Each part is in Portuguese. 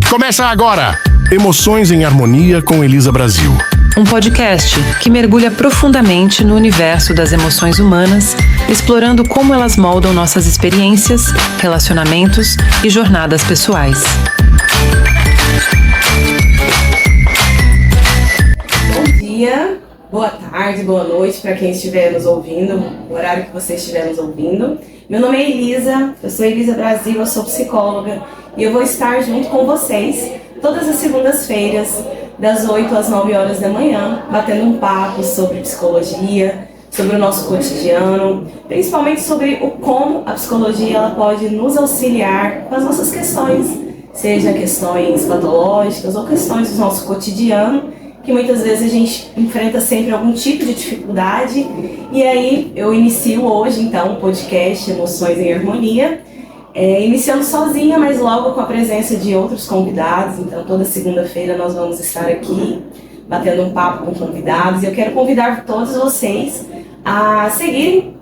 Começa agora! Emoções em Harmonia com Elisa Brasil. Um podcast que mergulha profundamente no universo das emoções humanas, explorando como elas moldam nossas experiências, relacionamentos e jornadas pessoais. Bom dia, boa tarde, boa noite para quem estiver nos ouvindo, o horário que você estiver nos ouvindo. Meu nome é Elisa, eu sou Elisa Brasil, eu sou psicóloga e eu vou estar junto com vocês todas as segundas-feiras, das 8 às 9 horas da manhã, batendo um papo sobre psicologia, sobre o nosso cotidiano, principalmente sobre o como a psicologia ela pode nos auxiliar com as nossas questões, seja questões patológicas ou questões do nosso cotidiano, que muitas vezes a gente enfrenta sempre algum tipo de dificuldade. E aí eu inicio hoje então o podcast Emoções em Harmonia, iniciando sozinha, mas logo com a presença de outros convidados. Então toda segunda-feira nós vamos estar aqui batendo um papo com convidados, e eu quero convidar todos vocês a seguirem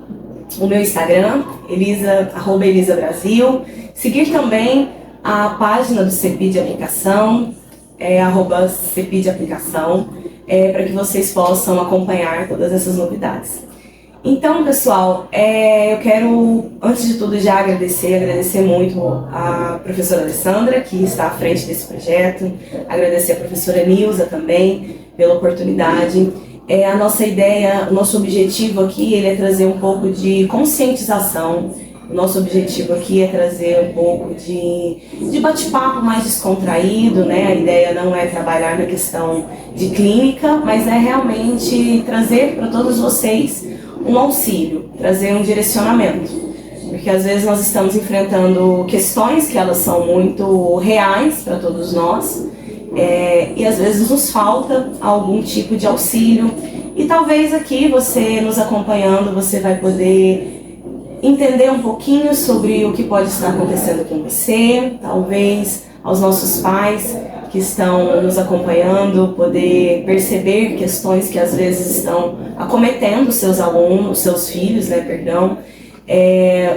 o meu Instagram, @Elisa Brasil, seguir também a página do CEPID Aplicação, @CEPID Aplicação, para que vocês possam acompanhar todas essas novidades. Então, pessoal, eu quero, antes de tudo, já agradecer muito a professora Alessandra, que está à frente desse projeto, agradecer a professora Nilza também pela oportunidade. A nossa ideia, o nosso objetivo aqui, ele é trazer um pouco de conscientização. O nosso objetivo aqui é trazer um pouco de bate-papo mais descontraído, né? A ideia não é trabalhar na questão de clínica, mas é realmente trazer para todos vocês um auxílio, trazer um direcionamento. Porque às vezes nós estamos enfrentando questões que elas são muito reais para todos nós, e às vezes nos falta algum tipo de auxílio. E talvez aqui, você nos acompanhando, você vai poder entender um pouquinho sobre o que pode estar acontecendo com você, talvez aos nossos pais que estão nos acompanhando, poder perceber questões que às vezes estão acometendo seus alunos, seus filhos,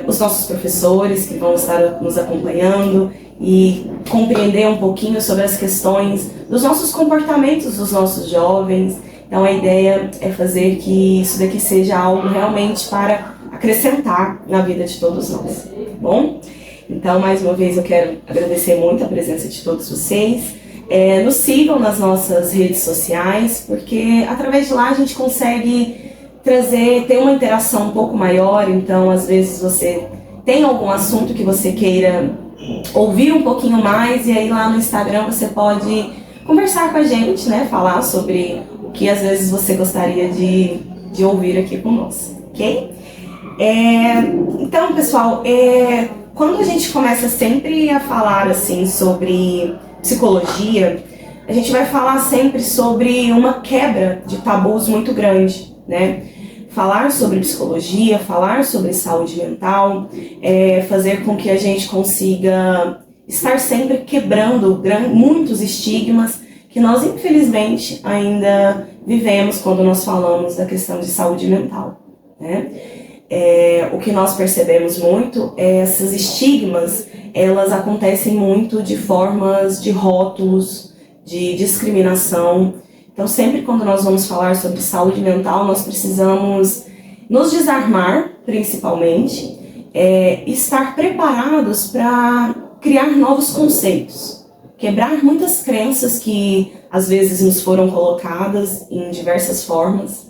os nossos professores que vão estar nos acompanhando e compreender um pouquinho sobre as questões dos nossos comportamentos dos nossos jovens. Então a ideia é fazer que isso daqui seja algo realmente para acrescentar na vida de todos nós, tá bom? Então, mais uma vez, eu quero agradecer muito a presença de todos vocês. Nos sigam nas nossas redes sociais, porque através de lá a gente consegue ter uma interação um pouco maior. Então, às vezes você tem algum assunto que você queira ouvir um pouquinho mais, e aí lá no Instagram você pode conversar com a gente, né? Falar sobre o que às vezes você gostaria de ouvir aqui conosco, ok? Então, pessoal, quando a gente começa sempre a falar assim sobre psicologia, a gente vai falar sempre sobre uma quebra de tabus muito grande, né? Falar sobre psicologia, falar sobre saúde mental, fazer com que a gente consiga estar sempre quebrando muitos estigmas que nós, infelizmente, ainda vivemos quando nós falamos da questão de saúde mental, né? O que nós percebemos muito essas estigmas, elas acontecem muito de formas de rótulos, de discriminação. Então, sempre quando nós vamos falar sobre saúde mental, nós precisamos nos desarmar, principalmente, estar preparados para criar novos conceitos, quebrar muitas crenças que às vezes nos foram colocadas em diversas formas,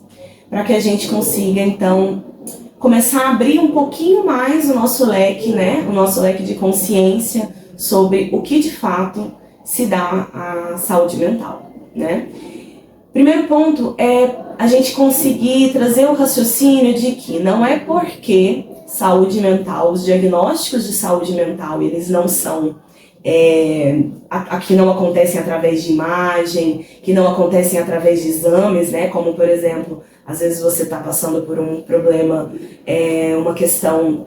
para que a gente consiga, então, começar a abrir um pouquinho mais o nosso leque, né? O nosso leque de consciência sobre o que de fato se dá à saúde mental, né? Primeiro ponto é a gente conseguir trazer o raciocínio de que não é porque saúde mental, os diagnósticos de saúde mental, eles não são, que não acontecem através de imagem, que não acontecem através de exames, né? Como, por exemplo, às vezes você está passando por um problema, uma questão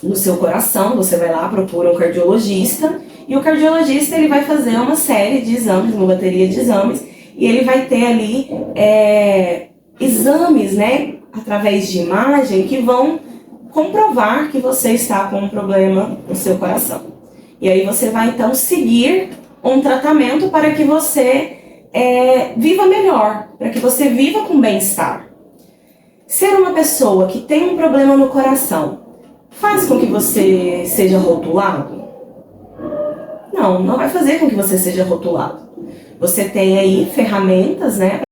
no seu coração, você vai lá, procura um cardiologista, e o cardiologista ele vai fazer uma série de exames, uma bateria de exames, e ele vai ter ali exames, né, através de imagem, que vão comprovar que você está com um problema no seu coração. E aí você vai então seguir um tratamento para que você viva melhor, para que você viva com bem-estar. Ser uma pessoa que tem um problema no coração faz com que você seja rotulado? Não, não vai fazer com que você seja rotulado. Você tem aí ferramentas, né?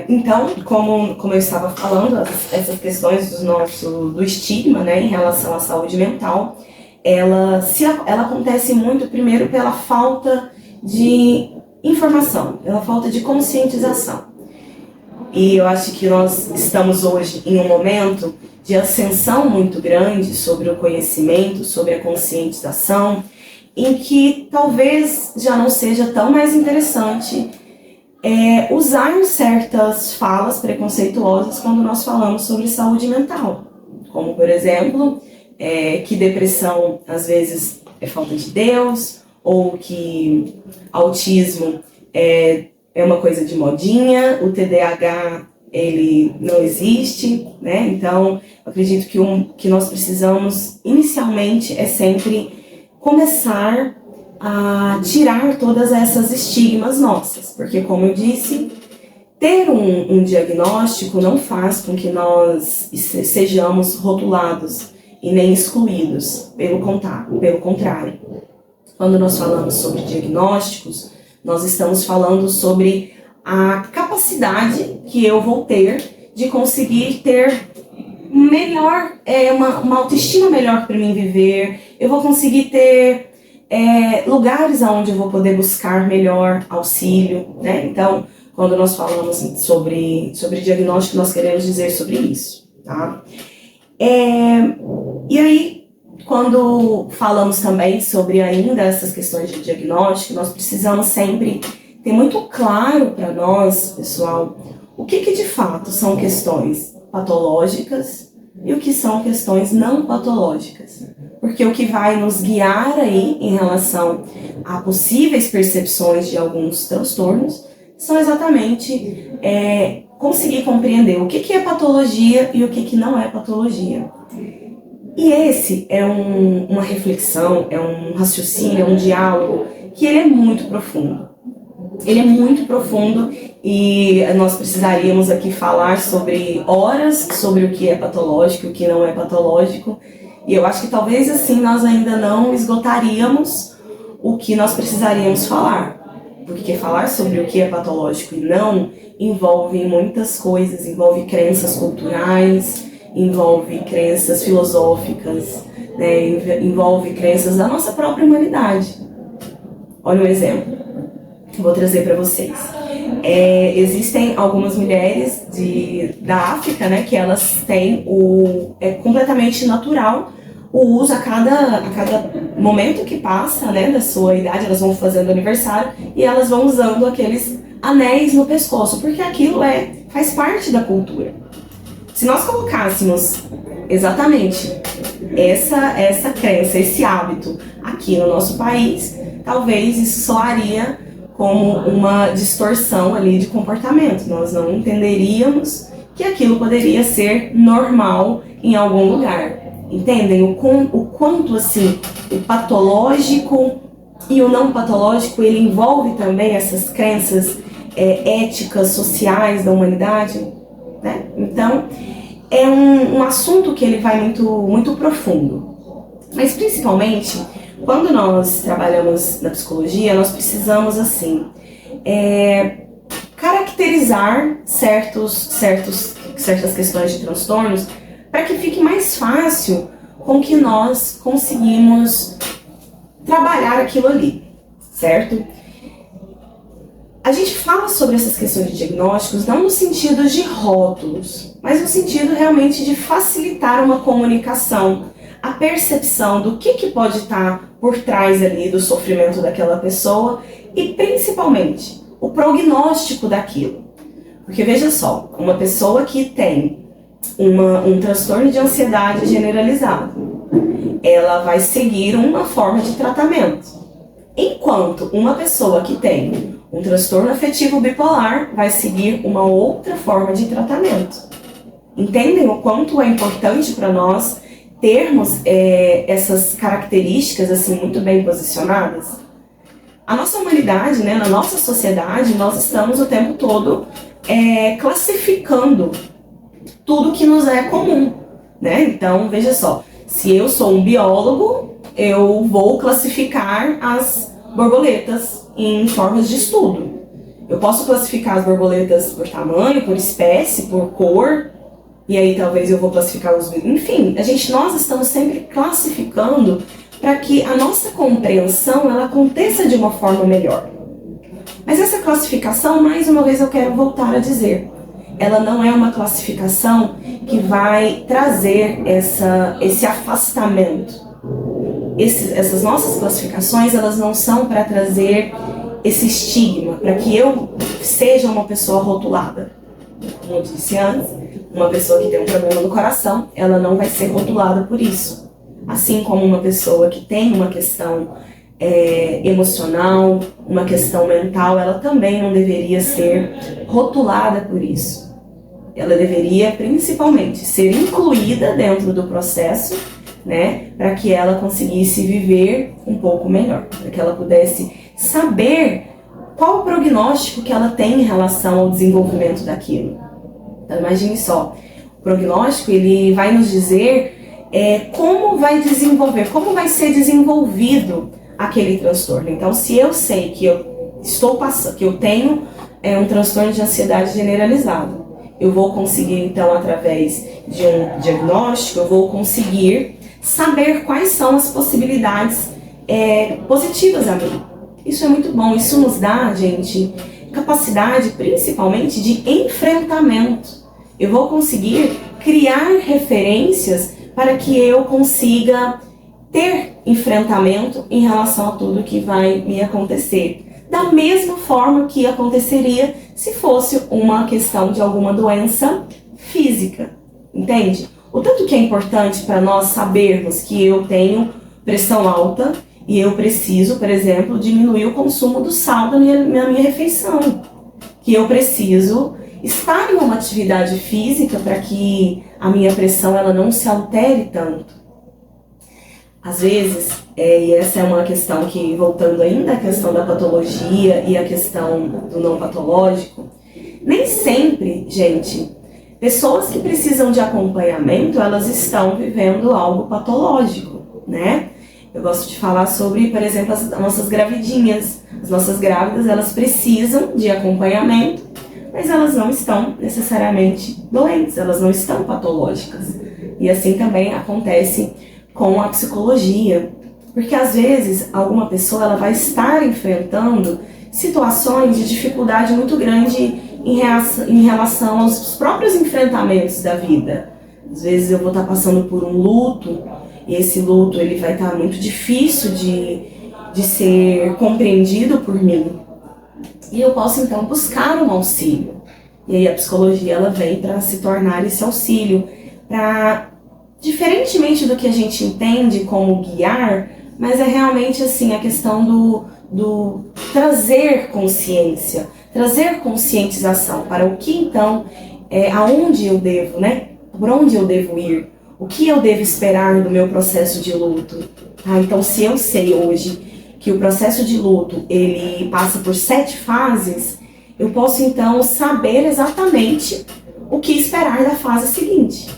Então, como eu estava falando, essas questões do estigma, né, em relação à saúde mental, ela acontece muito, primeiro, pela falta de informação, pela falta de conscientização. E eu acho que nós estamos hoje em um momento de ascensão muito grande sobre o conhecimento, sobre a conscientização, em que talvez já não seja tão mais interessante usar certas falas preconceituosas quando nós falamos sobre saúde mental. Como, por exemplo, que depressão às vezes é falta de Deus, ou que autismo é uma coisa de modinha, o TDAH ele não existe, né? Então, eu acredito que o que nós precisamos inicialmente é sempre começar a tirar todas essas estigmas nossas, porque, como eu disse, ter um diagnóstico não faz com que nós sejamos rotulados e nem excluídos, pelo contrário. Quando nós falamos sobre diagnósticos, nós estamos falando sobre a capacidade que eu vou ter de conseguir ter melhor, uma autoestima melhor para mim viver, eu vou conseguir ter lugares onde eu vou poder buscar melhor auxílio, né? Então, quando nós falamos sobre diagnóstico, nós queremos dizer sobre isso, tá? E aí, quando falamos também sobre ainda essas questões de diagnóstico, nós precisamos sempre ter muito claro para nós, pessoal, o que de fato são questões patológicas e o que são questões não patológicas. Porque o que vai nos guiar aí em relação a possíveis percepções de alguns transtornos são exatamente conseguir compreender o que é patologia e o que não é patologia. E esse é uma reflexão, é um raciocínio, é um diálogo que ele é muito profundo. Ele é muito profundo e nós precisaríamos aqui falar sobre horas, sobre o que é patológico e o que não é patológico. E eu acho que talvez assim nós ainda não esgotaríamos o que nós precisaríamos falar. Porque falar sobre o que é patológico e não envolve muitas coisas, envolve crenças culturais, envolve crenças filosóficas, né? Envolve crenças da nossa própria humanidade. Olha um exemplo que eu vou trazer para vocês. Existem algumas mulheres da África, né, que elas têm completamente natural o uso a cada momento que passa, né, da sua idade, elas vão fazendo aniversário e elas vão usando aqueles anéis no pescoço, porque aquilo faz parte da cultura. Se nós colocássemos exatamente essa crença, esse hábito aqui no nosso país, talvez isso soaria como uma distorção ali de comportamento. Nós não entenderíamos que aquilo poderia ser normal em algum lugar. Entendem o quanto assim o patológico e o não patológico ele envolve também essas crenças éticas, sociais da humanidade, né? Então é um assunto que ele vai muito, muito profundo. Mas principalmente quando nós trabalhamos na psicologia, nós precisamos assim caracterizar certas questões de transtornos para que fique mais fácil com que nós conseguimos trabalhar aquilo ali, certo? A gente fala sobre essas questões de diagnósticos não no sentido de rótulos, mas no sentido realmente de facilitar uma comunicação, a percepção do que pode estar por trás ali do sofrimento daquela pessoa e principalmente o prognóstico daquilo. Porque veja só, uma pessoa que tem um transtorno de ansiedade generalizado, ela vai seguir uma forma de tratamento. Enquanto uma pessoa que tem um transtorno afetivo bipolar vai seguir uma outra forma de tratamento. Entendem o quanto é importante para nós termos essas características assim muito bem posicionadas? A nossa humanidade, né, na nossa sociedade, nós estamos o tempo todo classificando tudo que nos é comum, né? Então, veja só, se eu sou um biólogo, eu vou classificar as borboletas em formas de estudo. Eu posso classificar as borboletas por tamanho, por espécie, por cor, e aí talvez eu vou classificar os... Enfim, nós estamos sempre classificando para que a nossa compreensão ela aconteça de uma forma melhor. Mas essa classificação, mais uma vez eu quero voltar a dizer, ela não é uma classificação que vai trazer esse afastamento. Essas nossas classificações, elas não são para trazer esse estigma, para que eu seja uma pessoa rotulada. Como eu disse antes, uma pessoa que tem um problema no coração, ela não vai ser rotulada por isso. Assim como uma pessoa que tem uma questão emocional, uma questão mental, ela também não deveria ser rotulada por isso. Ela deveria, principalmente, ser incluída dentro do processo, né, para que ela conseguisse viver um pouco melhor, para que ela pudesse saber qual o prognóstico que ela tem em relação ao desenvolvimento daquilo. Então, imagine só, o prognóstico ele vai nos dizer como vai desenvolver, como vai ser desenvolvido aquele transtorno. Então, se eu sei que eu tenho um transtorno de ansiedade generalizado, eu vou conseguir, então, através de um diagnóstico, eu vou conseguir saber quais são as possibilidades positivas a mim. Isso é muito bom, isso nos dá, gente, capacidade, principalmente, de enfrentamento. Eu vou conseguir criar referências para que eu consiga ter enfrentamento em relação a tudo que vai me acontecer. Da mesma forma que aconteceria se fosse uma questão de alguma doença física, entende? O tanto que é importante para nós sabermos que eu tenho pressão alta e eu preciso, por exemplo, diminuir o consumo do sal na minha refeição. Que eu preciso estar em uma atividade física para que a minha pressão ela não se altere tanto. Às vezes, e essa é uma questão que, voltando ainda à questão da patologia e a questão do não patológico, nem sempre, gente, pessoas que precisam de acompanhamento, elas estão vivendo algo patológico, né? Eu gosto de falar sobre, por exemplo, as nossas gravidinhas. As nossas grávidas, elas precisam de acompanhamento, mas elas não estão necessariamente doentes, elas não estão patológicas. E assim também acontece com a psicologia, porque às vezes alguma pessoa ela vai estar enfrentando situações de dificuldade muito grande em relação aos próprios enfrentamentos da vida. Às vezes eu vou estar passando por um luto, e esse luto ele vai estar muito difícil de ser compreendido por mim. E eu posso então buscar um auxílio. E aí a psicologia ela vem para se tornar esse auxílio, para, diferentemente do que a gente entende como guiar, mas é realmente assim a questão do trazer consciência, trazer conscientização para o que então, aonde eu devo, né? Por onde eu devo ir, o que eu devo esperar do meu processo de luto. Então, se eu sei hoje que o processo de luto ele passa por 7 fases, eu posso então saber exatamente o que esperar da fase seguinte,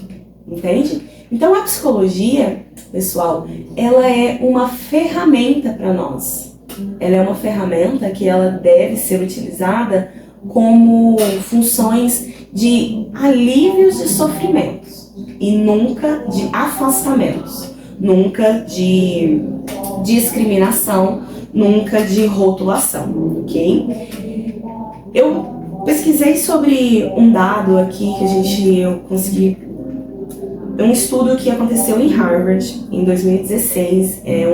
entende? Então, a psicologia, pessoal, ela é uma ferramenta para nós. Ela é uma ferramenta que ela deve ser utilizada como funções de alívios de sofrimentos e nunca de afastamentos, nunca de discriminação, nunca de rotulação, ok? Eu pesquisei sobre um dado aqui que eu consegui, um estudo que aconteceu em Harvard em 2016, é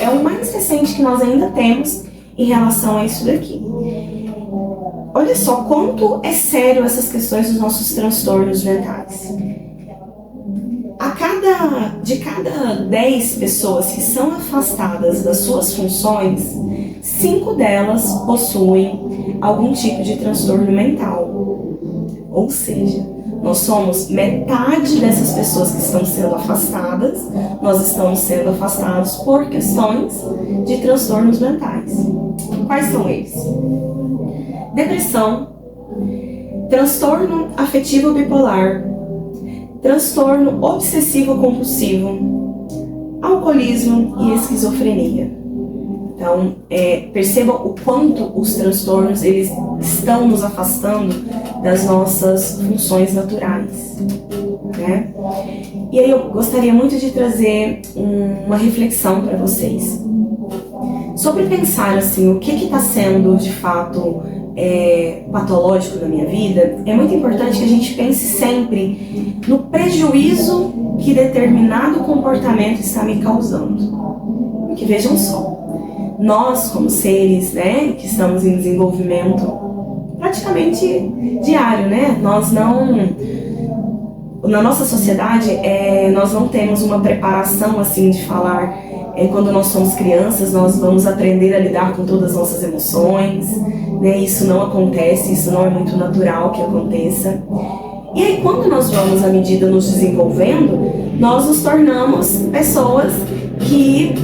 o mais recente que nós ainda temos em relação a isso daqui. Olha só quanto é sério essas questões dos nossos transtornos mentais. De cada 10 pessoas que são afastadas das suas funções, 5 delas possuem algum tipo de transtorno mental. Ou seja, nós somos metade dessas pessoas que estão sendo afastadas, nós estamos sendo afastados por questões de transtornos mentais. Quais são eles? Depressão, transtorno afetivo bipolar, transtorno obsessivo compulsivo, alcoolismo e esquizofrenia. Então, perceba o quanto os transtornos eles estão nos afastando das nossas funções naturais, né? E aí eu gostaria muito de trazer uma reflexão para vocês sobre pensar assim, o que está sendo de fato patológico na minha vida. É muito importante que a gente pense sempre no prejuízo que determinado comportamento está me causando. Porque vejam só, nós como seres, né, que estamos em desenvolvimento praticamente diário, né, na nossa sociedade, nós não temos uma preparação assim de falar, quando nós somos crianças, nós vamos aprender a lidar com todas as nossas emoções, né, isso não acontece, isso não é muito natural que aconteça. E aí quando nós vamos, à medida nos desenvolvendo, nós nos tornamos pessoas que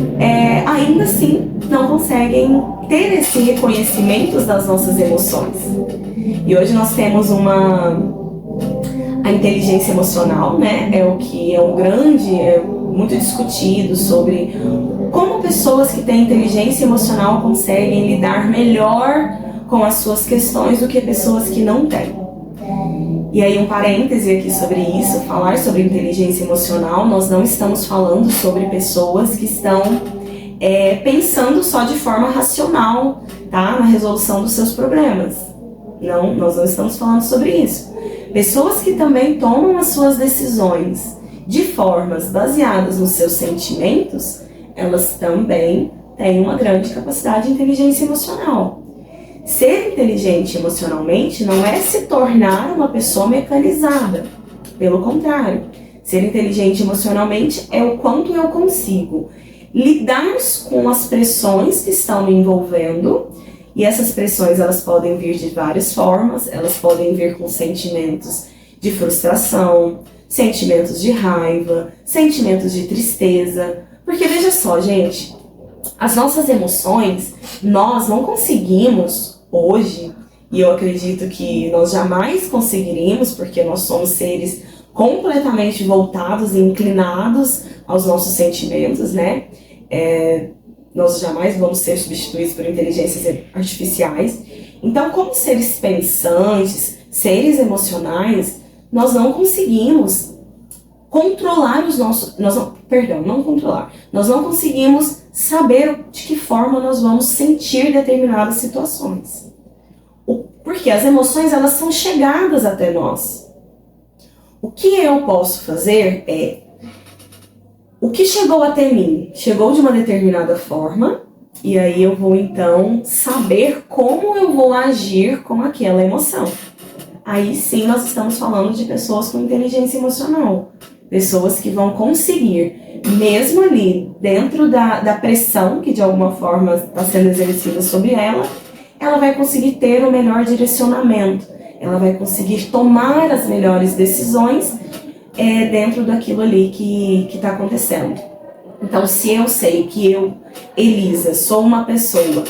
ainda assim não conseguem ter esse reconhecimento das nossas emoções. E hoje nós temos a inteligência emocional, né? É o que é muito discutido sobre como pessoas que têm inteligência emocional conseguem lidar melhor com as suas questões do que pessoas que não têm. E aí um parêntese aqui sobre isso, falar sobre inteligência emocional, nós não estamos falando sobre pessoas que estão pensando só de forma racional, tá? Na resolução dos seus problemas. Não, nós não estamos falando sobre isso. Pessoas que também tomam as suas decisões de formas baseadas nos seus sentimentos, elas também têm uma grande capacidade de inteligência emocional. Ser inteligente emocionalmente não é se tornar uma pessoa mecanizada. Pelo contrário, ser inteligente emocionalmente é o quanto eu consigo lidar com as pressões que estão me envolvendo. E essas pressões, elas podem vir de várias formas, elas podem vir com sentimentos de frustração, sentimentos de raiva, sentimentos de tristeza. Porque veja só, gente, as nossas emoções, nós não conseguimos hoje, e eu acredito que nós jamais conseguiríamos, porque nós somos seres completamente voltados e inclinados aos nossos sentimentos, né? Nós jamais vamos ser substituídos por inteligências artificiais. Então, como seres pensantes, seres emocionais, nós não conseguimos controlar os nossos... Nós não conseguimos saber de que forma nós vamos sentir determinadas situações. Porque as emoções, elas são chegadas até nós. O que eu posso fazer o que chegou até mim, chegou de uma determinada forma, e aí eu vou então saber como eu vou agir com aquela emoção. Aí sim nós estamos falando de pessoas com inteligência emocional. Pessoas que vão conseguir, mesmo ali dentro da pressão que de alguma forma está sendo exercida sobre ela, ela vai conseguir ter o melhor direcionamento. Ela vai conseguir tomar as melhores decisões dentro daquilo ali que está acontecendo. Então, se eu sei que eu, Elisa, sou uma pessoa...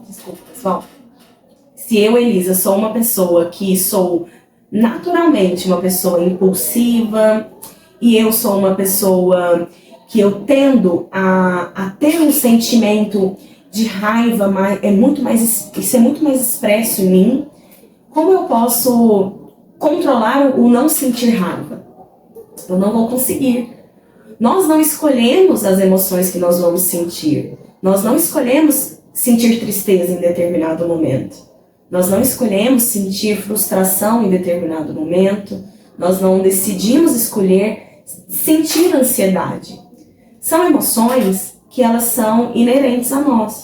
Desculpa, pessoal. Se eu, Elisa, sou uma pessoa que sou naturalmente uma pessoa impulsiva, e eu sou uma pessoa que eu tendo a ter um sentimento de raiva, isso é muito mais expresso em mim, como eu posso controlar o não sentir raiva? Eu não vou conseguir. Nós não escolhemos as emoções que nós vamos sentir. Nós não escolhemos sentir tristeza em determinado momento. Nós não escolhemos sentir frustração em determinado momento. Nós não decidimos escolher sentir ansiedade. São emoções que elas são inerentes a nós.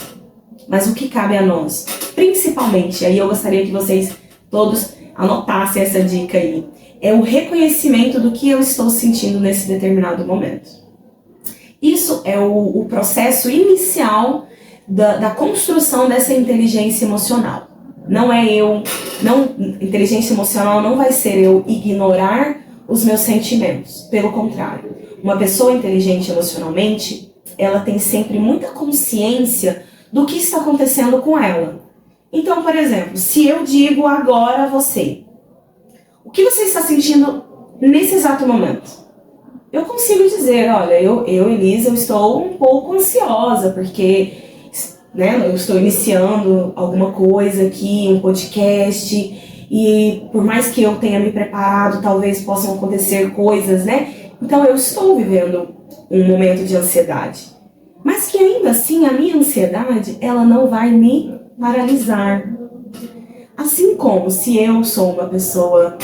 Mas o que cabe a nós? Principalmente, aí eu gostaria que vocês todos anotassem essa dica aí, é o reconhecimento do que eu estou sentindo nesse determinado momento. Isso é o processo inicial da construção dessa inteligência emocional. Inteligência emocional não vai ser eu ignorar os meus sentimentos. Pelo contrário, uma pessoa inteligente emocionalmente, ela tem sempre muita consciência do que está acontecendo com ela. Então, por exemplo, se eu digo agora a você, o que você está sentindo nesse exato momento? Eu consigo dizer, olha, eu Elisa, eu estou um pouco ansiosa, porque eu estou iniciando alguma coisa aqui, um podcast, e por mais que eu tenha me preparado, talvez possam acontecer coisas, Então eu estou vivendo um momento de ansiedade. Mas que ainda assim, a minha ansiedade, ela não vai me paralisar. Assim como se eu sou uma pessoa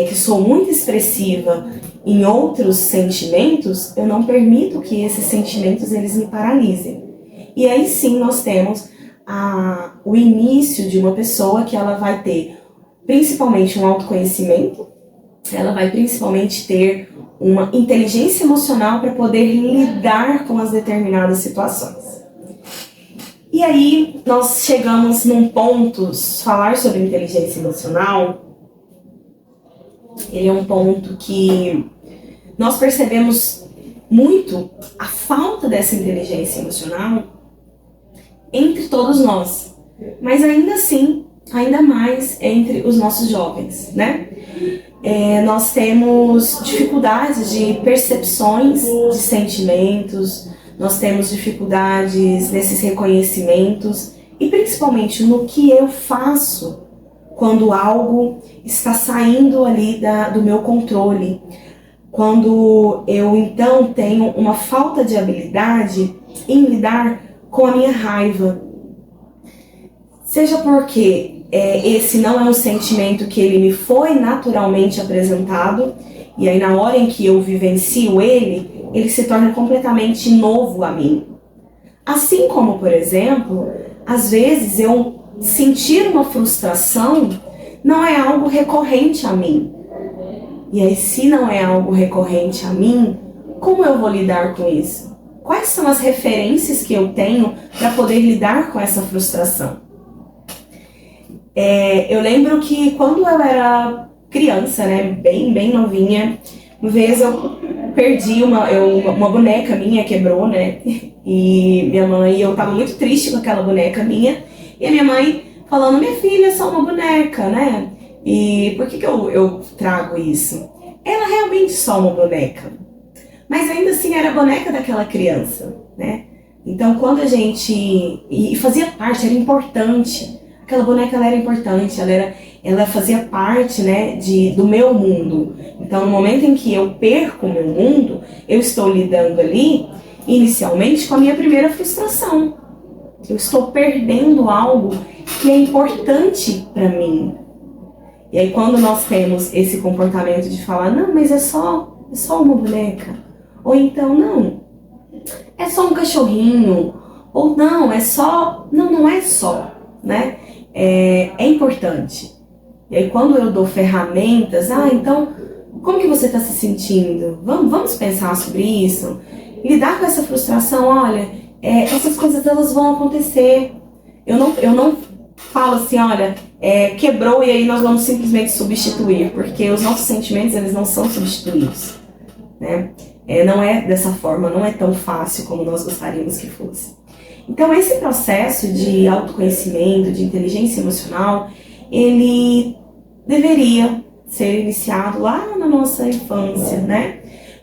que sou muito expressiva em outros sentimentos, eu não permito que esses sentimentos eles me paralisem. E aí sim nós temos o início de uma pessoa que ela vai ter principalmente um autoconhecimento, ela vai principalmente ter uma inteligência emocional para poder lidar com as determinadas situações. E aí nós chegamos num ponto, falar sobre inteligência emocional, ele é um ponto que nós percebemos muito a falta dessa inteligência emocional entre todos nós, mas ainda assim, ainda mais entre os nossos jovens, nós temos dificuldades de percepções de sentimentos, nós temos dificuldades nesses reconhecimentos e principalmente no que eu faço quando algo está saindo ali do meu controle. Quando eu então tenho uma falta de habilidade em lidar com a minha raiva. Seja porque esse não é um sentimento que ele me foi naturalmente apresentado, e aí na hora em que eu vivencio ele se torna completamente novo a mim. Assim como, por exemplo, às vezes eu sentir uma frustração não é algo recorrente a mim. E aí, se não é algo recorrente a mim, como eu vou lidar com isso? Quais são as referências que eu tenho para poder lidar com essa frustração? Eu lembro que quando eu era criança, bem novinha, uma vez eu perdi uma boneca minha, quebrou, E minha mãe, eu tava muito triste com aquela boneca minha, e a minha mãe falando, minha filha é só uma boneca, E por que eu trago isso? Ela realmente só uma boneca, mas ainda assim era a boneca daquela criança, Então quando a gente... E fazia parte, era importante. Aquela boneca ela era importante, ela fazia parte do meu mundo. Então no momento em que eu perco o meu mundo, eu estou lidando ali, inicialmente, com a minha primeira frustração. Eu estou perdendo algo que é importante para mim. E aí quando nós temos esse comportamento de falar, não, mas é só uma boneca. Ou então, não, é só um cachorrinho. Ou não, é só... Não é só, É importante. E aí quando eu dou ferramentas, então, como que você está se sentindo? Vamos pensar sobre isso? Lidar com essa frustração, olha, essas coisas elas vão acontecer. Eu não falo assim, olha, quebrou e aí nós vamos simplesmente substituir, porque os nossos sentimentos eles não são substituídos, não é dessa forma, não é tão fácil como nós gostaríamos que fosse. Então esse processo de autoconhecimento, de inteligência emocional, ele deveria ser iniciado lá na nossa infância,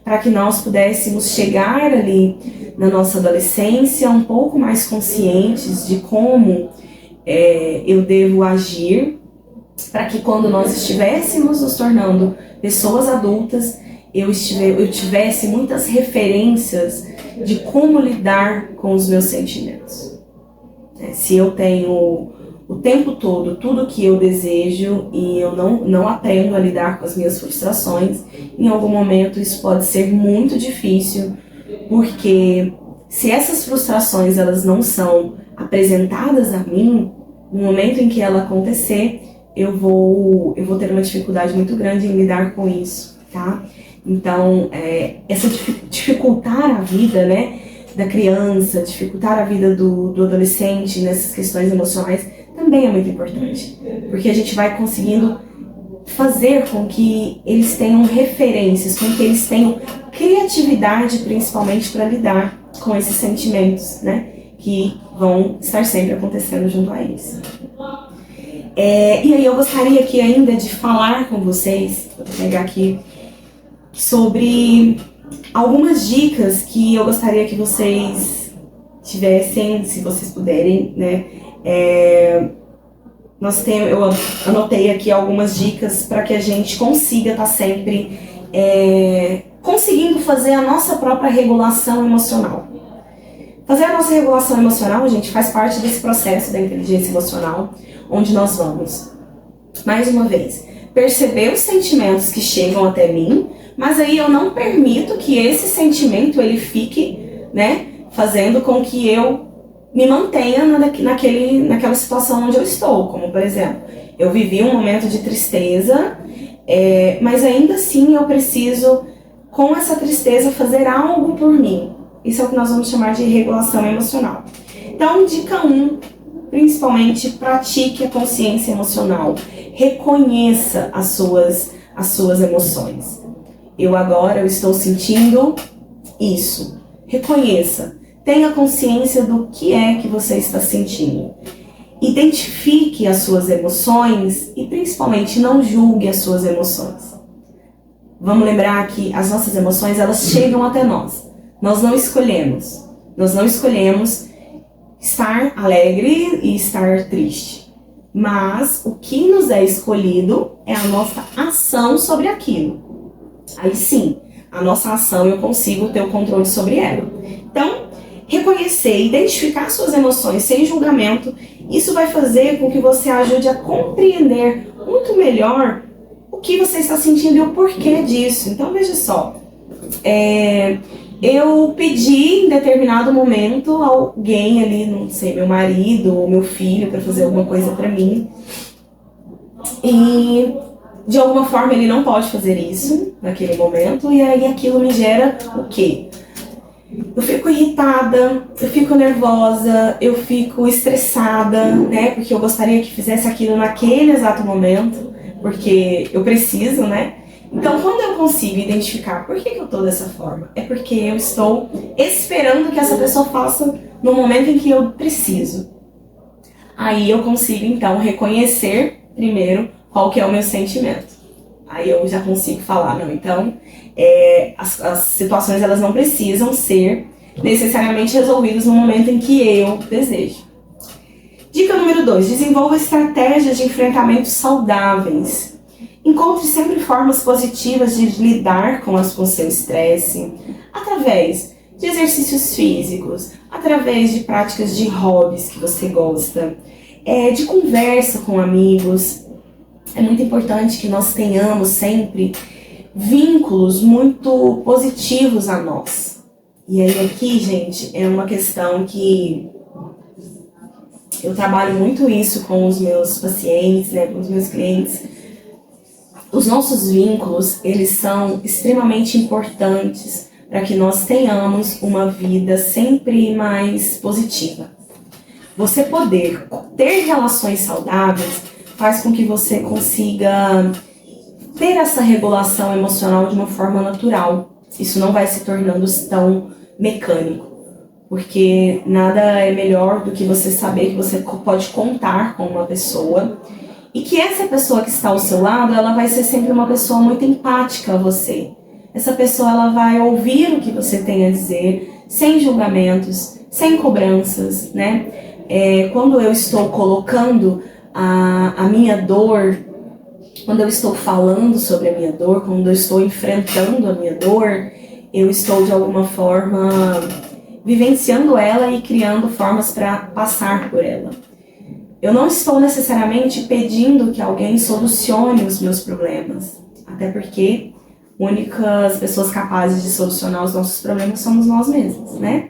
para que nós pudéssemos chegar ali na nossa adolescência um pouco mais conscientes de como eu devo agir, para que quando nós estivéssemos nos tornando pessoas adultas, eu tivesse muitas referências de como lidar com os meus sentimentos. Se eu tenho o tempo todo tudo que eu desejo e eu não aprendo a lidar com as minhas frustrações, em algum momento isso pode ser muito difícil, porque se essas frustrações elas não são apresentadas a mim, no momento em que ela acontecer, eu vou ter uma dificuldade muito grande em lidar com isso, tá? Então, essa dificultar a vida, da criança, dificultar a vida do adolescente nessas questões emocionais também é muito importante, porque a gente vai conseguindo fazer com que eles tenham referências, com que eles tenham criatividade, principalmente para lidar com esses sentimentos, que vão estar sempre acontecendo junto a eles. E aí eu gostaria aqui ainda de falar com vocês, vou pegar aqui, sobre algumas dicas que eu gostaria que vocês tivessem, se vocês puderem, né? Eu anotei aqui algumas dicas para que a gente consiga estar sempre conseguindo fazer a nossa própria regulação emocional. Fazer a nossa regulação emocional, gente, faz parte desse processo da inteligência emocional, onde nós vamos, mais uma vez, perceber os sentimentos que chegam até mim, mas aí eu não permito que esse sentimento ele fique, né, fazendo com que eu me mantenha naquela situação onde eu estou. Como, por exemplo, eu vivi um momento de tristeza, mas ainda assim eu preciso, com essa tristeza, fazer algo por mim. Isso é o que nós vamos chamar de regulação emocional. Então, dica 1, principalmente, pratique a consciência emocional. Reconheça as suas emoções. Eu estou sentindo isso. Reconheça. Tenha consciência do que é que você está sentindo. Identifique as suas emoções e, principalmente, não julgue as suas emoções. Vamos lembrar que as nossas emoções, elas chegam até nós. Nós não escolhemos. Nós não escolhemos estar alegre e estar triste. Mas o que nos é escolhido é a nossa ação sobre aquilo. Aí sim, a nossa ação eu consigo ter o controle sobre ela. Então, reconhecer, identificar suas emoções sem julgamento, isso vai fazer com que você ajude a compreender muito melhor o que você está sentindo e o porquê disso. Então, veja só, eu pedi em determinado momento alguém ali, não sei, meu marido ou meu filho, para fazer alguma coisa para mim. E de alguma forma ele não pode fazer isso naquele momento, e aí aquilo me gera o quê? Eu fico irritada, eu fico nervosa, eu fico estressada, né? Porque eu gostaria que fizesse aquilo naquele exato momento, porque eu preciso, né? Então, quando eu consigo identificar por que eu tô dessa forma, é porque eu estou esperando que essa pessoa faça no momento em que eu preciso. Aí eu consigo, então, reconhecer primeiro qual que é o meu sentimento. Aí eu já consigo falar, não, então, as situações elas não precisam ser necessariamente resolvidas no momento em que eu desejo. Dica número 2, desenvolva estratégias de enfrentamento saudáveis. Encontre sempre formas positivas de lidar com o seu estresse, através de exercícios físicos, através de práticas de hobbies que você gosta, de conversa com amigos. É muito importante que nós tenhamos sempre vínculos muito positivos a nós. E aí aqui, gente, é uma questão que eu trabalho muito isso com os meus pacientes, né, com os meus clientes. Os nossos vínculos, eles são extremamente importantes para que nós tenhamos uma vida sempre mais positiva. Você poder ter relações saudáveis faz com que você consiga ter essa regulação emocional de uma forma natural. Isso não vai se tornando tão mecânico, porque nada é melhor do que você saber que você pode contar com uma pessoa e que essa pessoa que está ao seu lado, ela vai ser sempre uma pessoa muito empática a você. Essa pessoa, ela vai ouvir o que você tem a dizer, sem julgamentos, sem cobranças, né? Quando eu estou colocando a minha dor, quando eu estou falando sobre a minha dor, quando eu estou enfrentando a minha dor, eu estou de alguma forma vivenciando ela e criando formas para passar por ela. Eu não estou necessariamente pedindo que alguém solucione os meus problemas, até porque únicas pessoas capazes de solucionar os nossos problemas somos nós mesmos, né?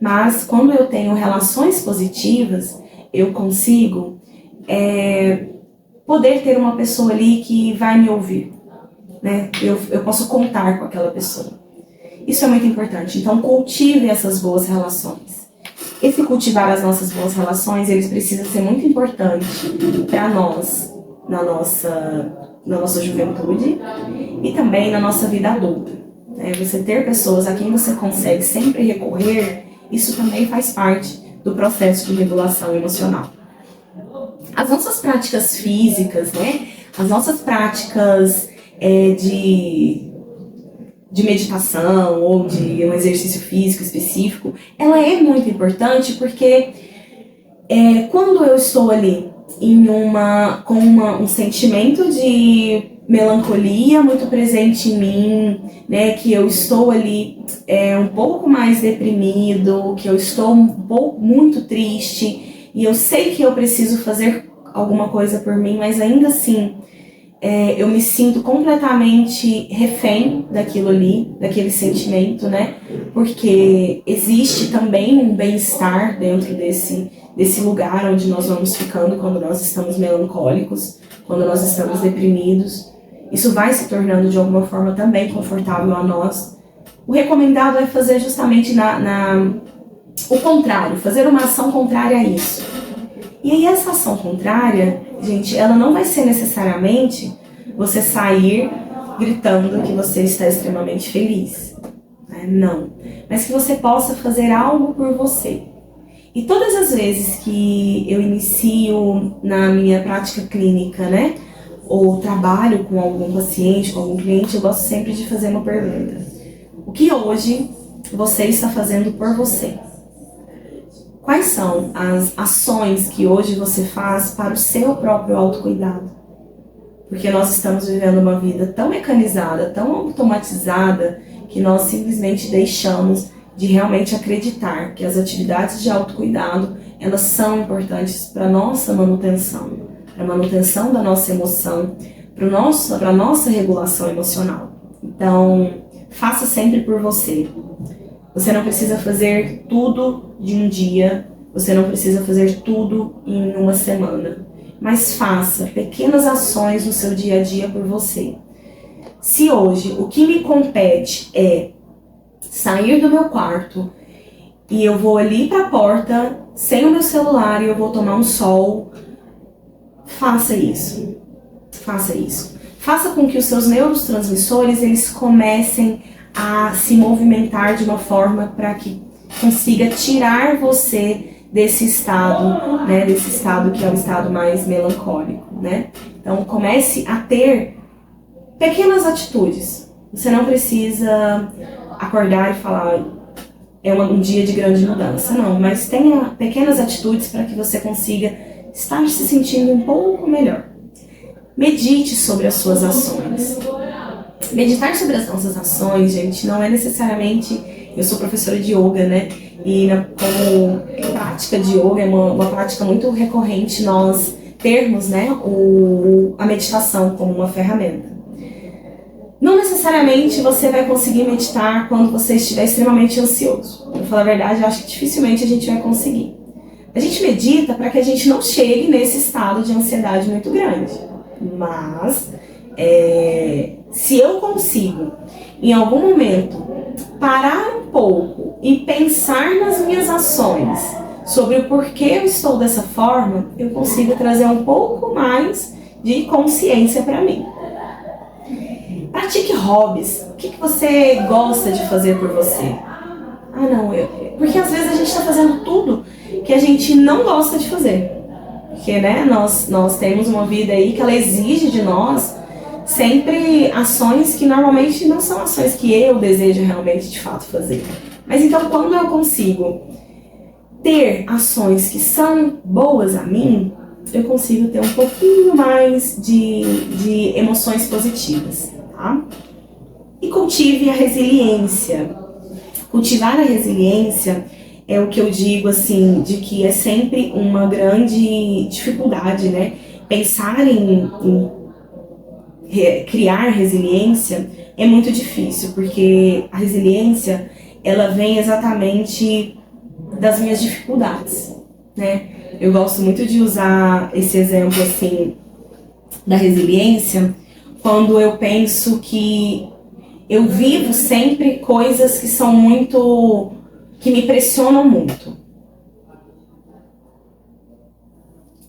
Mas quando eu tenho relações positivas, eu consigo poder ter uma pessoa ali que vai me ouvir, né? Eu posso contar com aquela pessoa. Isso é muito importante. Então, cultive essas boas relações. Esse cultivar as nossas boas relações, eles precisam ser muito importante para nós, na nossa juventude e também na nossa vida adulta. Você ter pessoas a quem você consegue sempre recorrer, isso também faz parte do processo de regulação emocional. As nossas práticas físicas, né? As nossas práticas de meditação ou de um exercício físico específico, ela é muito importante porque quando eu estou ali com um sentimento de melancolia muito presente em mim, né, que eu estou ali um pouco mais deprimido, que eu estou muito triste e eu sei que eu preciso fazer alguma coisa por mim, mas ainda assim eu me sinto completamente refém daquilo ali, daquele sentimento, né? Porque existe também um bem-estar dentro desse lugar onde nós vamos ficando quando nós estamos melancólicos, quando nós estamos deprimidos. Isso vai se tornando de alguma forma também confortável a nós. O recomendado é fazer justamente o contrário, fazer uma ação contrária a isso. E aí essa ação contrária, gente, ela não vai ser necessariamente você sair gritando que você está extremamente feliz. Né? Não. Mas que você possa fazer algo por você. E todas as vezes que eu inicio na minha prática clínica, né, ou trabalho com algum paciente, com algum cliente, eu gosto sempre de fazer uma pergunta. O que hoje você está fazendo por você? Quais são as ações que hoje você faz para o seu próprio autocuidado? Porque nós estamos vivendo uma vida tão mecanizada, tão automatizada, que nós simplesmente deixamos de realmente acreditar que as atividades de autocuidado, elas são importantes para a nossa manutenção, para a manutenção da nossa emoção, para a nossa regulação emocional. Então, faça sempre por você. Você não precisa fazer tudo de um dia, você não precisa fazer tudo em uma semana, mas faça pequenas ações no seu dia a dia por você. Se hoje o que me compete é sair do meu quarto e eu vou ali para a porta sem o meu celular e eu vou tomar um sol, faça isso. Faça isso. Faça com que os seus neurotransmissores eles comecem a se movimentar de uma forma para que consiga tirar você desse estado, né, desse estado que é o estado mais melancólico, né? Então comece a ter pequenas atitudes. Você não precisa acordar e falar um dia de grande mudança, não, mas tenha pequenas atitudes para que você consiga estar se sentindo um pouco melhor. Medite sobre as suas ações. Meditar sobre as nossas ações, gente, não é necessariamente... Eu sou professora de yoga, né? E como prática de yoga é uma prática muito recorrente nós termos, né, a meditação como uma ferramenta. Não necessariamente você vai conseguir meditar quando você estiver extremamente ansioso. Pra falar a verdade, eu acho que dificilmente a gente vai conseguir. A gente medita para que a gente não chegue nesse estado de ansiedade muito grande. Mas, se eu consigo, em algum momento, parar um pouco e pensar nas minhas ações, sobre o porquê eu estou dessa forma, eu consigo trazer um pouco mais de consciência para mim. Pratique hobbies. O que você gosta de fazer por você? Porque às vezes a gente está fazendo tudo que a gente não gosta de fazer. Porque, né, nós temos uma vida aí que ela exige de nós sempre ações que normalmente não são ações que eu desejo realmente de fato fazer. Mas então quando eu consigo ter ações que são boas a mim, eu consigo ter um pouquinho mais de emoções positivas, tá? E cultive a resiliência. Cultivar a resiliência é o que eu digo assim, de que é sempre uma grande dificuldade, né? Pensar em criar resiliência é muito difícil, porque a resiliência, ela vem exatamente das minhas dificuldades, né? Eu gosto muito de usar esse exemplo, assim, da resiliência, quando eu penso que eu vivo sempre coisas que são muito... que me pressionam muito.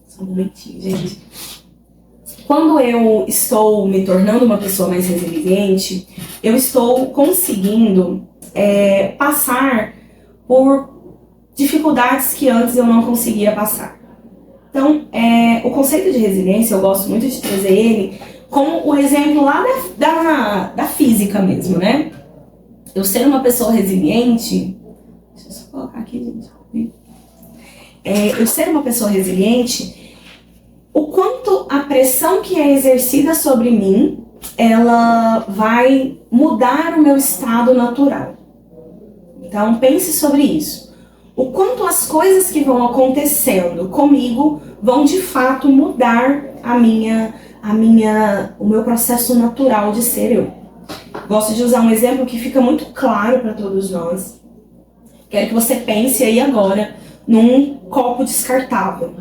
Só um momentinho, gente. Quando eu estou me tornando uma pessoa mais resiliente, eu estou conseguindo passar por dificuldades que antes eu não conseguia passar. Então, o conceito de resiliência, eu gosto muito de trazer ele como o exemplo lá da física mesmo, né? Eu ser uma pessoa resiliente... Deixa eu só colocar aqui, gente. Eu ser uma pessoa resiliente, o quanto a pressão que é exercida sobre mim, ela vai mudar o meu estado natural. Então, pense sobre isso. O quanto as coisas que vão acontecendo comigo vão de fato mudar o meu processo natural de ser eu. Gosto de usar um exemplo que fica muito claro para todos nós. Quero que você pense aí agora num copo descartável.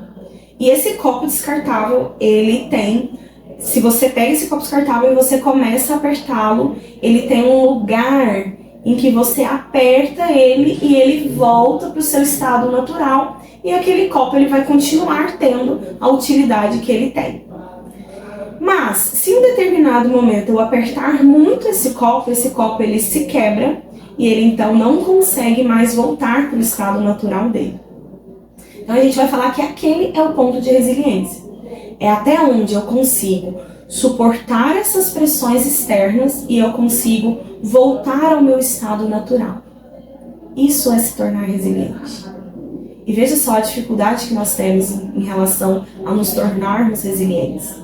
E esse copo descartável, ele tem... Se você pega esse copo descartável e você começa a apertá-lo, ele tem um lugar em que você aperta ele e ele volta para o seu estado natural. E aquele copo ele vai continuar tendo a utilidade que ele tem. Mas, se em um determinado momento eu apertar muito esse copo ele se quebra e ele então não consegue mais voltar para o estado natural dele. Então a gente vai falar que aquele é o ponto de resiliência. É até onde eu consigo suportar essas pressões externas e eu consigo voltar ao meu estado natural. Isso é se tornar resiliente. E veja só a dificuldade que nós temos em relação a nos tornarmos resilientes.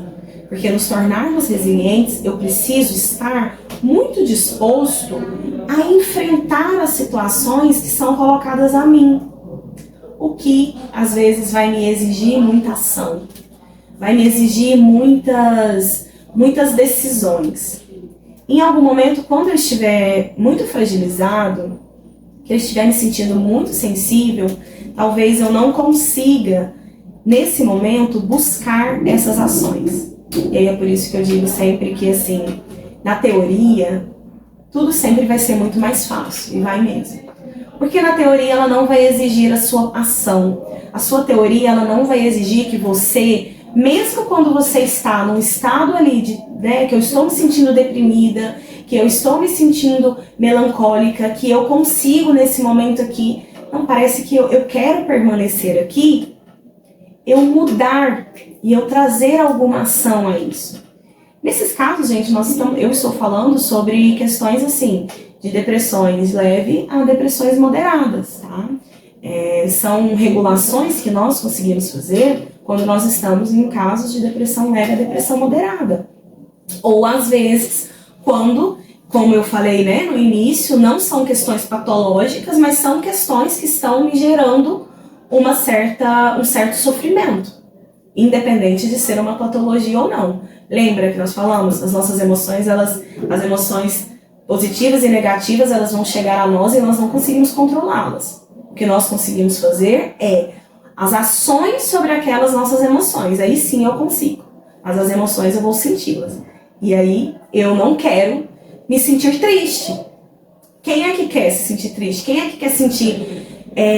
Porque nos tornarmos resilientes, eu preciso estar muito disposto a enfrentar as situações que são colocadas a mim. O que, às vezes, vai me exigir muita ação. Vai me exigir muitas decisões. Em algum momento, quando eu estiver muito fragilizado, que eu estiver me sentindo muito sensível, talvez eu não consiga, nesse momento, buscar essas ações. E aí é por isso que eu digo sempre que, assim, na teoria, tudo sempre vai ser muito mais fácil, e vai mesmo. Porque na teoria ela não vai exigir a sua ação. A sua teoria ela não vai exigir que você, mesmo quando você está num estado ali que eu estou me sentindo deprimida, que eu estou me sentindo melancólica, que eu consigo nesse momento aqui, não parece que eu quero permanecer aqui, eu mudar e eu trazer alguma ação a isso. Nesses casos, gente, eu estou falando sobre questões assim, de depressões leves a depressões moderadas, tá? São regulações que nós conseguimos fazer quando nós estamos em casos de depressão leve a depressão moderada. Ou às vezes, quando, como eu falei, né, no início, não são questões patológicas, mas são questões que estão me gerando um certo sofrimento, independente de ser uma patologia ou não. Lembra que nós falamos, as nossas emoções, as emoções positivas e negativas, elas vão chegar a nós e nós não conseguimos controlá-las. O que nós conseguimos fazer é as ações sobre aquelas nossas emoções. Aí sim eu consigo. Mas as emoções eu vou senti-las. E aí eu não quero me sentir triste. Quem é que quer se sentir triste? Quem é que quer sentir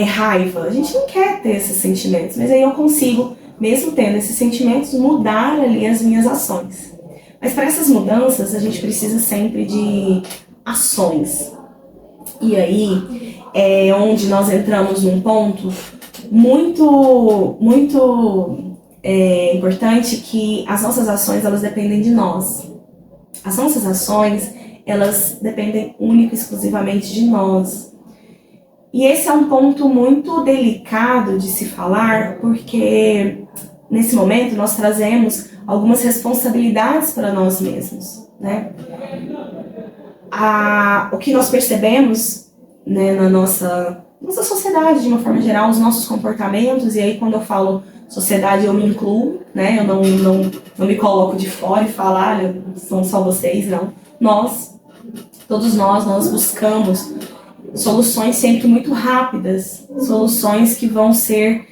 raiva? A gente não quer ter esses sentimentos. Mas aí eu consigo, mesmo tendo esses sentimentos, mudar ali as minhas ações. Mas para essas mudanças, a gente precisa sempre de ações. E aí é onde nós entramos num ponto muito importante, que as nossas ações, elas dependem de nós. As nossas ações, elas dependem única e exclusivamente de nós. E esse é um ponto muito delicado de se falar, porque nesse momento nós trazemos algumas responsabilidades para nós mesmos, né? O que nós percebemos, né, na nossa sociedade, de uma forma geral, os nossos comportamentos, e aí quando eu falo sociedade eu me incluo, né? Eu não me coloco de fora e falo, olha, são só vocês, não. Todos nós buscamos soluções sempre muito rápidas, soluções que vão ser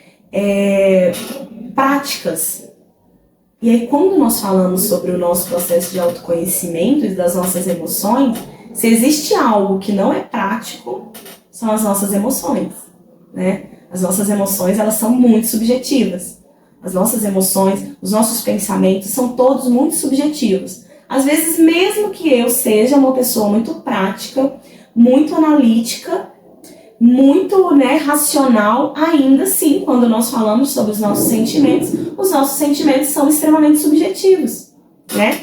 práticas. E aí quando nós falamos sobre o nosso processo de autoconhecimento e das nossas emoções, se existe algo que não é prático, são as nossas emoções, né? As nossas emoções, elas são muito subjetivas. As nossas emoções, os nossos pensamentos são todos muito subjetivos. Às vezes, mesmo que eu seja uma pessoa muito prática, muito analítica, muito, né, racional, ainda assim, quando nós falamos sobre os nossos sentimentos são extremamente subjetivos, né?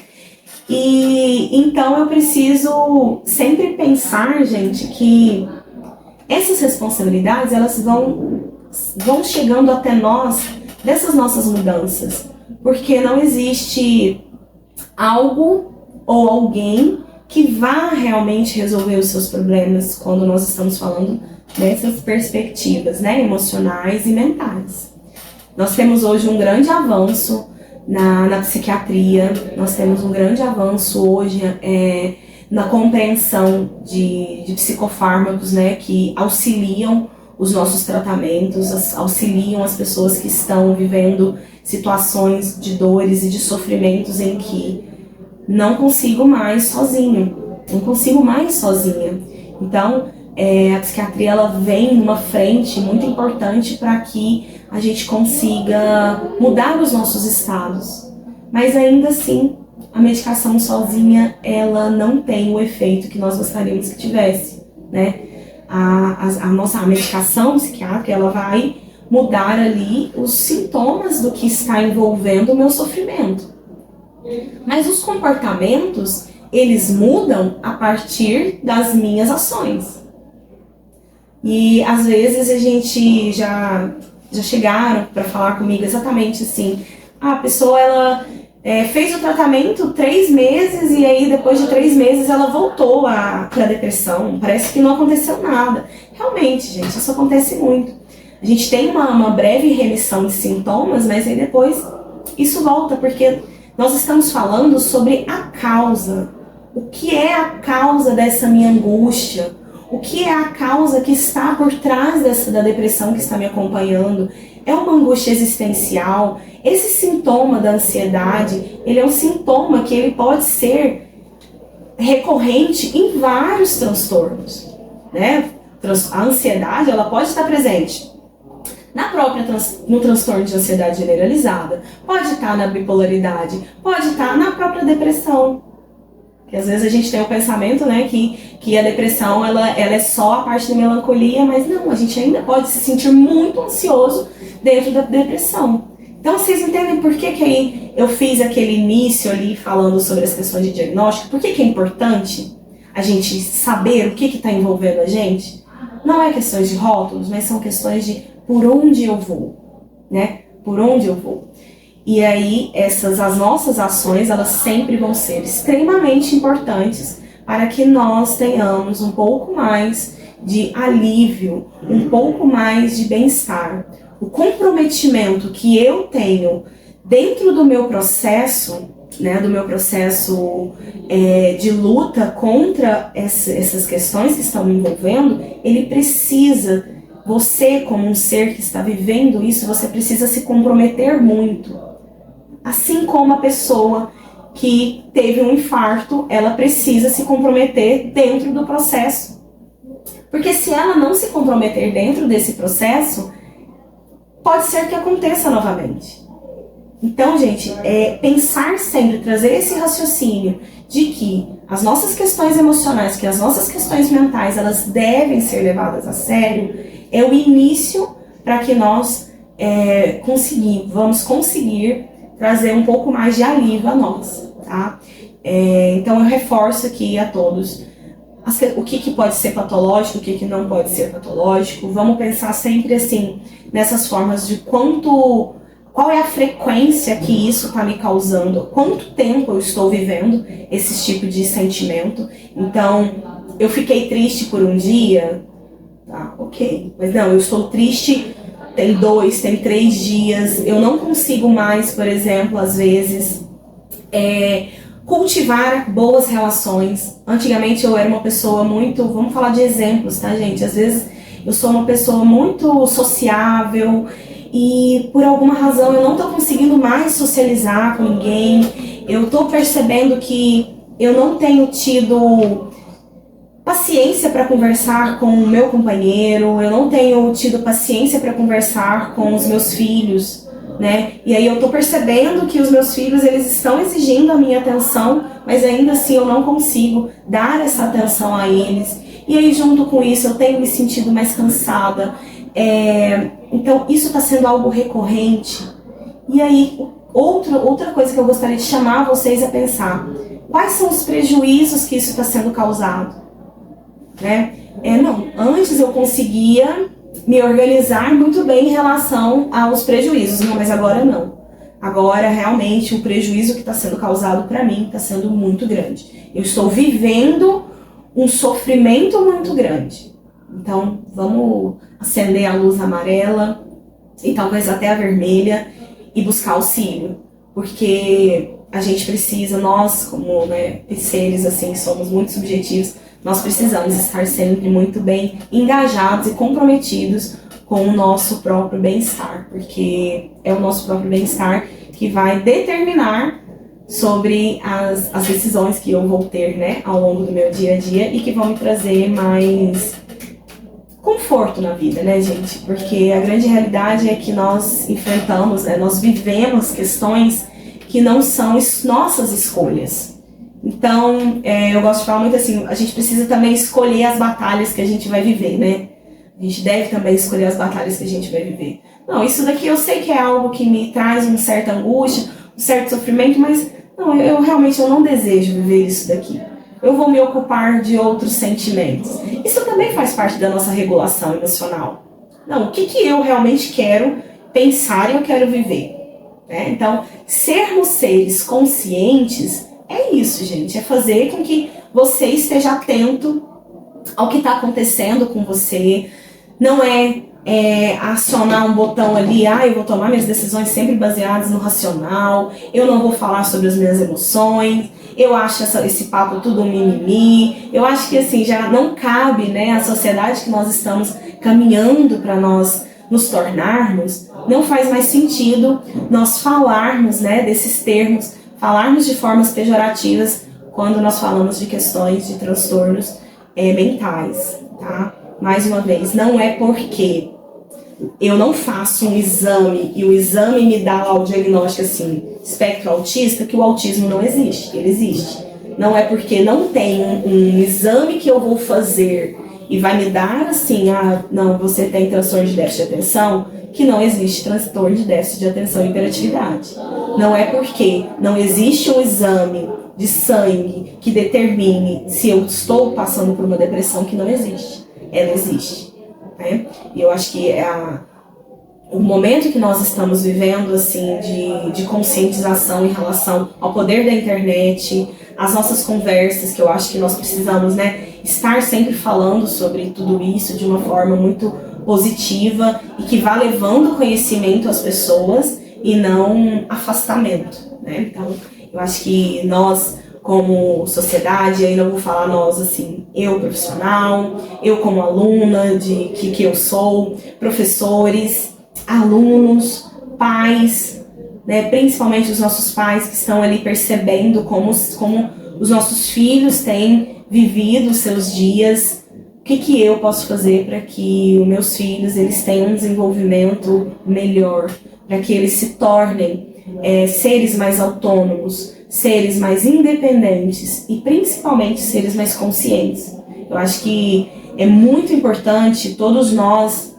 E então eu preciso sempre pensar, gente, que essas responsabilidades, elas vão chegando até nós dessas nossas mudanças, porque não existe algo ou alguém que vá realmente resolver os seus problemas quando nós estamos falando dessas perspectivas, né, emocionais e mentais. Nós temos hoje um grande avanço na psiquiatria, nós temos um grande avanço hoje na compreensão de psicofármacos, né, que auxiliam os nossos tratamentos, auxiliam as pessoas que estão vivendo situações de dores e de sofrimentos em que não consigo mais sozinha. Então, a psiquiatria, ela vem numa frente muito importante para que a gente consiga mudar os nossos estados. Mas ainda assim, a medicação sozinha, ela não tem o efeito que nós gostaríamos que tivesse, né? A medicação psiquiátrica, ela vai mudar ali os sintomas do que está envolvendo o meu sofrimento. Mas os comportamentos, eles mudam a partir das minhas ações. E às vezes a gente já chegaram para falar comigo exatamente assim, a pessoa ela fez o tratamento 3 meses e aí depois de 3 meses ela voltou para a depressão, parece que não aconteceu nada. Realmente, gente, isso acontece muito. A gente tem uma breve remissão de sintomas, mas aí depois isso volta, porque nós estamos falando sobre a causa. O que é a causa dessa minha angústia? O que é a causa que está por trás da depressão que está me acompanhando? É uma angústia existencial? Esse sintoma da ansiedade, ele é um sintoma que ele pode ser recorrente em vários transtornos, né? A ansiedade, ela pode estar presente no transtorno de ansiedade generalizada, pode estar na bipolaridade, pode estar na própria depressão. Que às vezes a gente tem o pensamento, né, que a depressão ela é só a parte da melancolia, mas não, a gente ainda pode se sentir muito ansioso dentro da depressão. Então vocês entendem por que aí eu fiz aquele início ali falando sobre as questões de diagnóstico? Por que é importante a gente saber o que está envolvendo a gente? Não é questões de rótulos, mas são questões de por onde eu vou, né? Por onde eu vou. E aí, as nossas ações, elas sempre vão ser extremamente importantes para que nós tenhamos um pouco mais de alívio, um pouco mais de bem-estar. O comprometimento que eu tenho dentro do meu processo, né, de luta contra essas questões que estão me envolvendo, ele precisa, você como um ser que está vivendo isso, você precisa se comprometer muito. Assim como a pessoa que teve um infarto, ela precisa se comprometer dentro do processo. Porque se ela não se comprometer dentro desse processo, pode ser que aconteça novamente. Então, gente, pensar sempre, trazer esse raciocínio de que as nossas questões emocionais, que as nossas questões mentais, elas devem ser levadas a sério, é o início para que nós vamos conseguir trazer um pouco mais de alívio a nós, tá? Então eu reforço aqui a todos o que pode ser patológico, o que não pode ser patológico. Vamos pensar sempre assim, nessas formas de qual é a frequência que isso está me causando, quanto tempo eu estou vivendo esse tipo de sentimento. Então, eu fiquei triste por um dia, tá, ok, mas não, eu estou triste tem 2, tem 3 dias, eu não consigo mais, por exemplo, às vezes, cultivar boas relações. Antigamente eu era uma pessoa muito, vamos falar de exemplos, tá, gente? Às vezes eu sou uma pessoa muito sociável e por alguma razão eu não estou conseguindo mais socializar com ninguém, eu estou percebendo que eu não tenho tido paciência para conversar com o meu companheiro, eu não tenho tido paciência para conversar com os meus filhos, né? E aí eu tô percebendo que os meus filhos, eles estão exigindo a minha atenção, mas ainda assim eu não consigo dar essa atenção a eles. E aí, junto com isso, eu tenho me sentido mais cansada. Então, isso está sendo algo recorrente. E aí, outra coisa que eu gostaria de chamar vocês a pensar. Quais são os prejuízos que isso está sendo causado? Né? Não, antes eu conseguia me organizar muito bem em relação aos prejuízos, não, mas agora não. Agora, realmente, o prejuízo que está sendo causado para mim está sendo muito grande. Eu estou vivendo um sofrimento muito grande. Então, vamos acender a luz amarela e talvez até a vermelha e buscar auxílio. Porque a gente precisa, nós como seres assim, somos muito subjetivos, nós precisamos estar sempre muito bem engajados e comprometidos com o nosso próprio bem-estar, porque é o nosso próprio bem-estar que vai determinar sobre as decisões que eu vou ter, ao longo do meu dia a dia e que vão me trazer mais conforto na vida, gente? Porque a grande realidade é que nós enfrentamos, nós vivemos questões que não são nossas escolhas. Então, eu gosto de falar muito assim, a gente precisa também escolher as batalhas que a gente vai viver, A gente deve também escolher as batalhas que a gente vai viver. Não, isso daqui eu sei que é algo que me traz uma certa angústia, um certo sofrimento, mas não, eu realmente não desejo viver isso daqui. Eu vou me ocupar de outros sentimentos. Isso também faz parte da nossa regulação emocional. Não, o que eu realmente quero pensar e eu quero viver? Então, sermos seres conscientes é isso, gente. É fazer com que você esteja atento ao que está acontecendo com você. Não é acionar um botão ali, eu vou tomar minhas decisões sempre baseadas no racional, eu não vou falar sobre as minhas emoções, eu acho esse papo tudo um mimimi. Eu acho que assim, já não cabe, a sociedade que nós estamos caminhando para nós nos tornarmos, não faz mais sentido nós falarmos, desses termos, falarmos de formas pejorativas quando nós falamos de questões de transtornos mentais, tá? Mais uma vez, não é porque eu não faço um exame e o exame me dá lá o diagnóstico assim, espectro autista, que o autismo não existe, ele existe. Não é porque não tem um exame que eu vou fazer e vai me dar assim, não, você tem transtorno de déficit de atenção, que não existe transtorno de déficit de atenção e hiperatividade. Não é porque não existe um exame de sangue que determine se eu estou passando por uma depressão, que não existe. Ela existe. E eu acho que o momento que nós estamos vivendo assim, de conscientização em relação ao poder da internet, as nossas conversas, que eu acho que nós precisamos estar sempre falando sobre tudo isso de uma forma muito positiva e que vá levando conhecimento às pessoas e não afastamento. Então, eu acho que nós, como sociedade, aí não vou falar nós assim, eu profissional, eu como aluna de que eu sou, professores, alunos, pais, principalmente os nossos pais que estão ali percebendo como os nossos filhos têm vivido os seus dias. O que eu posso fazer para que os meus filhos eles tenham um desenvolvimento melhor, para que eles se tornem seres mais autônomos, seres mais independentes e principalmente seres mais conscientes. Eu acho que é muito importante todos nós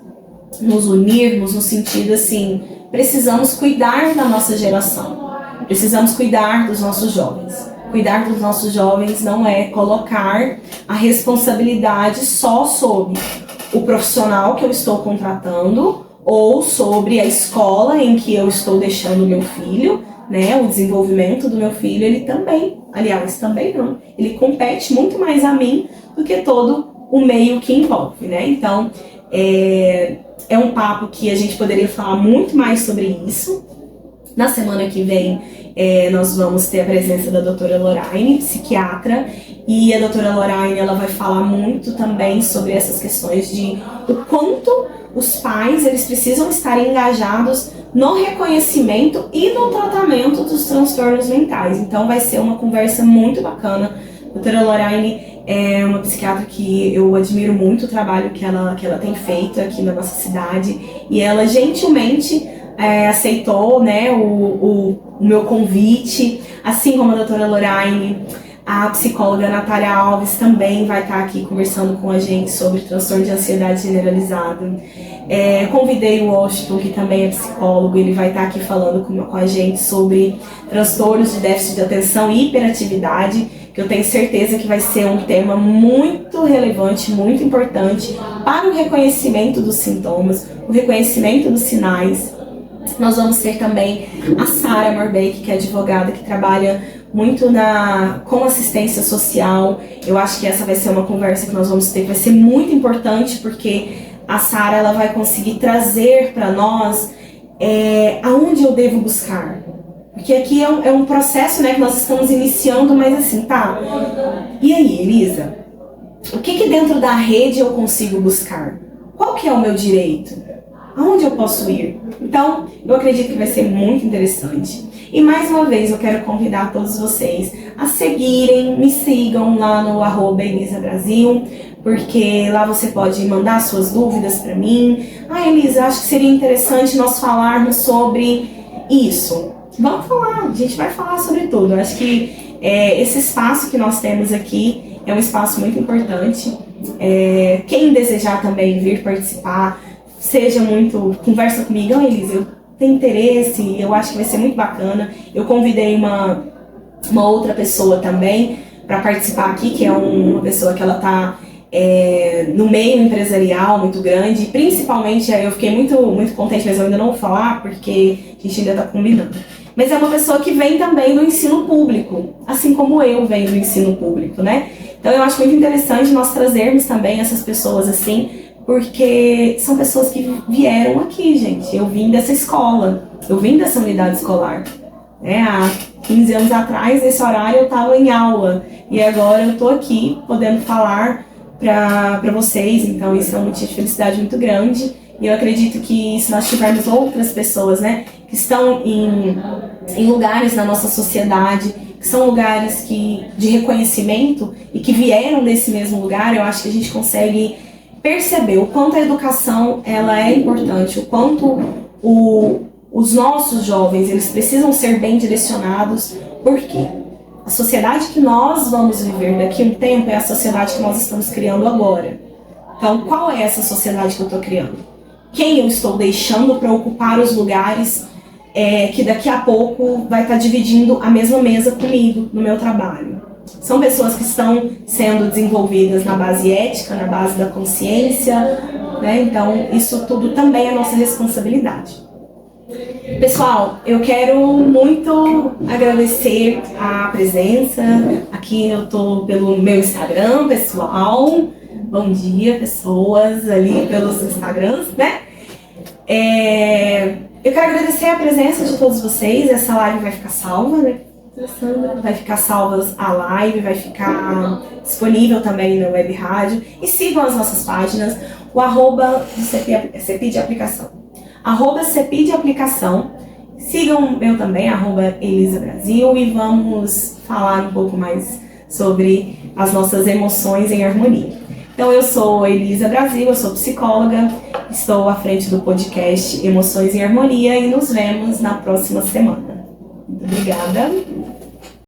nos unirmos no sentido assim, precisamos cuidar da nossa geração, precisamos cuidar dos nossos jovens. Cuidar dos nossos jovens não é colocar a responsabilidade só sobre o profissional que eu estou contratando ou sobre a escola em que eu estou deixando o meu filho, o desenvolvimento do meu filho. Ele também, aliás, também não, ele compete muito mais a mim do que todo o meio que envolve, Então, é um papo que a gente poderia falar muito mais sobre isso. Na semana que vem, nós vamos ter a presença da doutora Lorraine, psiquiatra, e a doutora Lorraine ela vai falar muito também sobre essas questões de o quanto os pais eles precisam estar engajados no reconhecimento e no tratamento dos transtornos mentais. Então vai ser uma conversa muito bacana. A doutora Lorraine é uma psiquiatra que eu admiro muito o trabalho que ela tem feito aqui na nossa cidade, e ela gentilmente aceitou o meu convite, assim como a doutora Lorraine A psicóloga Natália Alves também vai estar aqui conversando com a gente sobre transtorno de ansiedade generalizado. Convidei o Washington, que também é psicólogo, ele vai estar aqui falando com a gente sobre transtornos de déficit de atenção e hiperatividade, que eu tenho certeza que vai ser um tema muito relevante, muito importante para o reconhecimento dos sintomas, o reconhecimento dos sinais. Nós vamos ter também a Sara Morbeck, que é advogada, que trabalha muito com assistência social. Eu acho que essa vai ser uma conversa que nós vamos ter, que vai ser muito importante, porque a Sara ela vai conseguir trazer para nós aonde eu devo buscar. Porque aqui é um processo, né, que nós estamos iniciando, mas assim, tá. E aí, Elisa? O que dentro da rede eu consigo buscar? Qual que é o meu direito? Aonde eu posso ir? Então, eu acredito que vai ser muito interessante. E mais uma vez, eu quero convidar todos vocês a seguirem, me sigam lá no @ElisaBrasil, porque lá você pode mandar suas dúvidas para mim. Elisa, acho que seria interessante nós falarmos sobre isso. Vamos falar, a gente vai falar sobre tudo. Eu acho que esse espaço que nós temos aqui é um espaço muito importante. Quem desejar também vir participar, conversa comigo. Elisa, eu tenho interesse, eu acho que vai ser muito bacana. Eu convidei uma outra pessoa também para participar aqui, que é uma pessoa que ela está no meio empresarial muito grande. Principalmente, eu fiquei muito, muito contente, mas eu ainda não vou falar, porque a gente ainda está combinando. Mas é uma pessoa que vem também do ensino público, assim como eu venho do ensino público, né? Então eu acho muito interessante nós trazermos também essas pessoas assim, porque são pessoas que vieram aqui, gente. Eu vim dessa escola, eu vim dessa unidade escolar. Há 15 anos atrás, nesse horário, eu estava em aula. E agora eu estou aqui, podendo falar para vocês. Então isso é um motivo de felicidade muito grande. E eu acredito que se nós tivermos outras pessoas, né, que estão em lugares na nossa sociedade, que são lugares de reconhecimento e que vieram desse mesmo lugar, eu acho que a gente consegue perceber o quanto a educação ela é importante, o quanto os nossos jovens eles precisam ser bem direcionados, porque a sociedade que nós vamos viver daqui a um tempo é a sociedade que nós estamos criando agora. Então, qual é essa sociedade que eu estou criando? Quem eu estou deixando para ocupar os lugares que daqui a pouco vai estar dividindo a mesma mesa comigo no meu trabalho? São pessoas que estão sendo desenvolvidas na base ética, na base da consciência, né? Então, isso tudo também é nossa responsabilidade. Pessoal, eu quero muito agradecer a presença. Aqui eu estou pelo meu Instagram, pessoal. Bom dia, pessoas ali pelos Instagrams, né? Eu quero agradecer a presença de todos vocês. Essa live vai ficar salva, né? Vai ficar salva a live, vai ficar disponível também na web rádio. E sigam as nossas páginas, o @CEPI de aplicação. @CEPI de aplicação. Sigam eu também, @ElisaBrasil, e vamos falar um pouco mais sobre as nossas emoções em harmonia. Então, eu sou Elisa Brasil, eu sou psicóloga, estou à frente do podcast Emoções em Harmonia e nos vemos na próxima semana. Muito obrigada.